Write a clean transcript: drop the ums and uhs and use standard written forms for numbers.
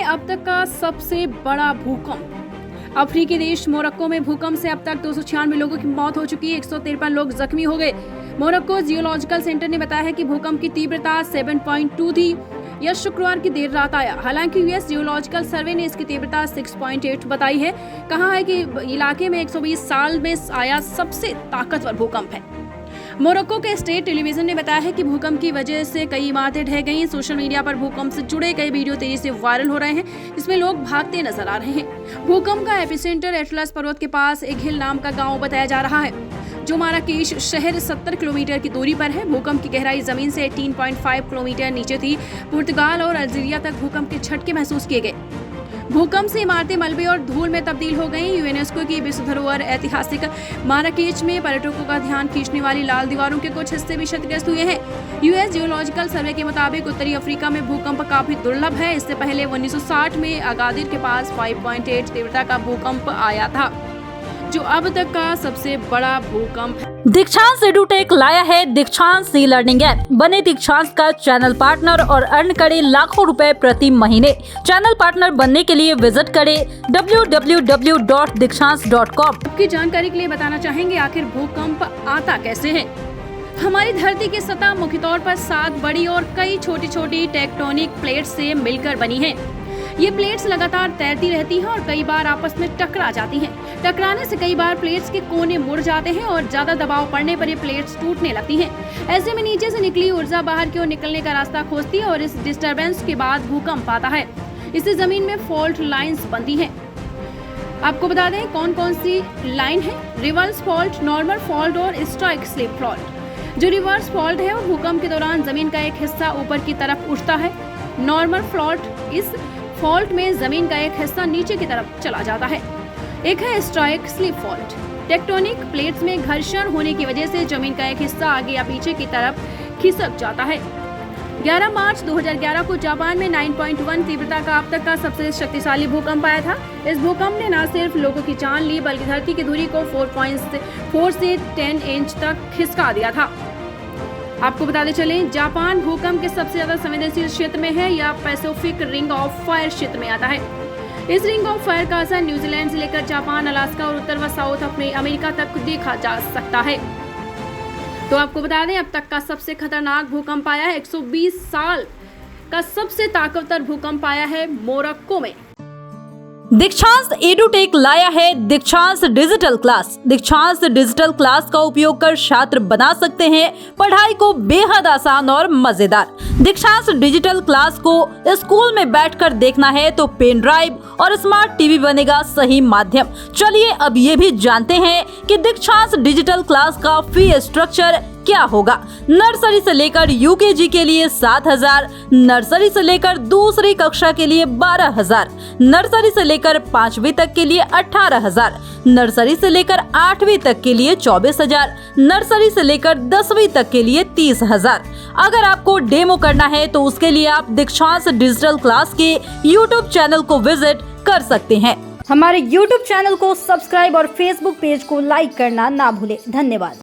अब तक का सबसे बड़ा भूकंप। अफ्रीकी देश मोरक्को में भूकंप से अब तक 296 लोगों की मौत हो चुकी है, 153 लोग जख्मी हो गए। मोरक्को जियोलॉजिकल सेंटर ने बताया है कि भूकंप की तीव्रता 7.2 थी। यह शुक्रवार की देर रात आया। हालांकि यूएस जियोलॉजिकल सर्वे ने इसकी तीव्रता 6.8 बताई है। कहा है कि इलाके में 120 साल में आया सबसे ताकतवर भूकंप है। मोरक्को के स्टेट टेलीविजन ने बताया है कि भूकंप की वजह से कई इमारतें ढह गई। सोशल मीडिया पर भूकंप से जुड़े कई वीडियो तेजी से वायरल हो रहे हैं, जिसमें लोग भागते नजर आ रहे हैं। भूकंप का एपिसेंटर एटलस पर्वत के पास एक हिल नाम का गांव बताया जा रहा है, जो माराकेश शहर 70 किलोमीटर की दूरी पर है। भूकंप की गहराई जमीन से 18.5 किलोमीटर नीचे थी। पुर्तगाल और अल्जीरिया तक भूकंप के झटके महसूस किए गए। भूकंप से इमारतें मलबे और धूल में तब्दील हो गईं। यूनेस्को की विश्व धरोहर ऐतिहासिक माराकेच में पर्यटकों का ध्यान खींचने वाली लाल दीवारों के कुछ हिस्से भी क्षतिग्रस्त हुए हैं। यूएस जियोलॉजिकल सर्वे के मुताबिक उत्तरी अफ्रीका में भूकंप काफी दुर्लभ है। इससे पहले 1960 में अगादिर के पास 5.8 तीव्रता का भूकंप आया था, जो अब तक का सबसे बड़ा भूकंप है। दीक्षांत एडुटेक लाया है दीक्षांत ई लर्निंग ऐप। बने दीक्षांत का चैनल पार्टनर और अर्न करें लाखों रुपए प्रति महीने। चैनल पार्टनर बनने के लिए विजिट करें www.dikshans.com। आपकी जानकारी के लिए बताना चाहेंगे आखिर भूकंप आता कैसे है। हमारी धरती की सतह मुख्य तौर पर 7 बड़ी और कई छोटी छोटी टेक्टोनिक प्लेट्स से मिलकर बनी है। ये प्लेट्स लगातार तैरती रहती हैं और कई बार आपस में टकरा जाती हैं। टकराने से कई बार प्लेट्स के कोने मुड़ जाते हैं और ज्यादा दबाव पड़ने पर ये प्लेट्स टूटने लगती हैं। ऐसे में नीचे से निकली ऊर्जा बाहर की ओर निकलने का रास्ता खोजती है और इस डिस्टरबेंस के बाद भूकंप आता है। इससे जमीन में फॉल्ट लाइन्स बनती हैं। आपको बता दें कौन कौन सी लाइन है। रिवर्स फॉल्ट, नॉर्मल फॉल्ट और स्ट्राइक स्लिप फॉल्ट। जो रिवर्स फॉल्ट है वो भूकंप के दौरान जमीन का एक हिस्सा ऊपर की तरफ उठता है। नॉर्मल फॉल्ट, इस फॉल्ट में जमीन का एक हिस्सा नीचे की तरफ चला जाता है। एक है strike slip fault. Tectonic plates में घर्षण होने की वजह से जमीन का एक हिस्सा आगे या पीछे की तरफ खिसक जाता है। 11 मार्च 2011 को जापान में 9.1 तीव्रता का अब तक का सबसे शक्तिशाली भूकंप आया था। इस भूकंप ने न सिर्फ लोगों की जान ली, बल्कि धरती की दूरी को 4.4 से 10 इंच तक खिसका दिया था। आपको बताते चलें, जापान भूकंप के सबसे ज्यादा संवेदनशील क्षेत्र में है। यह पैसिफिक रिंग ऑफ फायर क्षेत्र में आता है। इस रिंग ऑफ फायर का असर न्यूजीलैंड से लेकर जापान, अलास्का और उत्तर व साउथ अमेरिका तक देखा जा सकता है। तो आपको बता दें, अब तक का सबसे खतरनाक भूकंप आया है। 120 साल का सबसे ताकतवर भूकंप आया है मोरक्को में। दीक्षांत एडुटेक लाया है दीक्षांत डिजिटल क्लास। दीक्षांत डिजिटल क्लास का उपयोग कर छात्र बना सकते हैं पढ़ाई को बेहद आसान और मजेदार। दीक्षांत डिजिटल क्लास को स्कूल में बैठकर देखना है तो पेन ड्राइव और स्मार्ट टीवी बनेगा सही माध्यम। चलिए अब ये भी जानते हैं कि दीक्षांत डिजिटल क्लास का फी स्ट्रक्चर क्या होगा। नर्सरी से लेकर यूकेजी के लिए 7,000, नर्सरी से लेकर दूसरी कक्षा के लिए 12,000, नर्सरी से लेकर 5वीं तक के लिए 18,000, नर्सरी से लेकर 8वीं तक के लिए 24,000, नर्सरी से लेकर 10वीं तक के लिए 30,000। अगर आपको डेमो करना है तो उसके लिए आप दीक्षांत डिजिटल क्लास के YouTube चैनल को विजिट कर सकते हैं। हमारे YouTube चैनल को सब्सक्राइब और Facebook पेज को लाइक करना ना भूलें। धन्यवाद।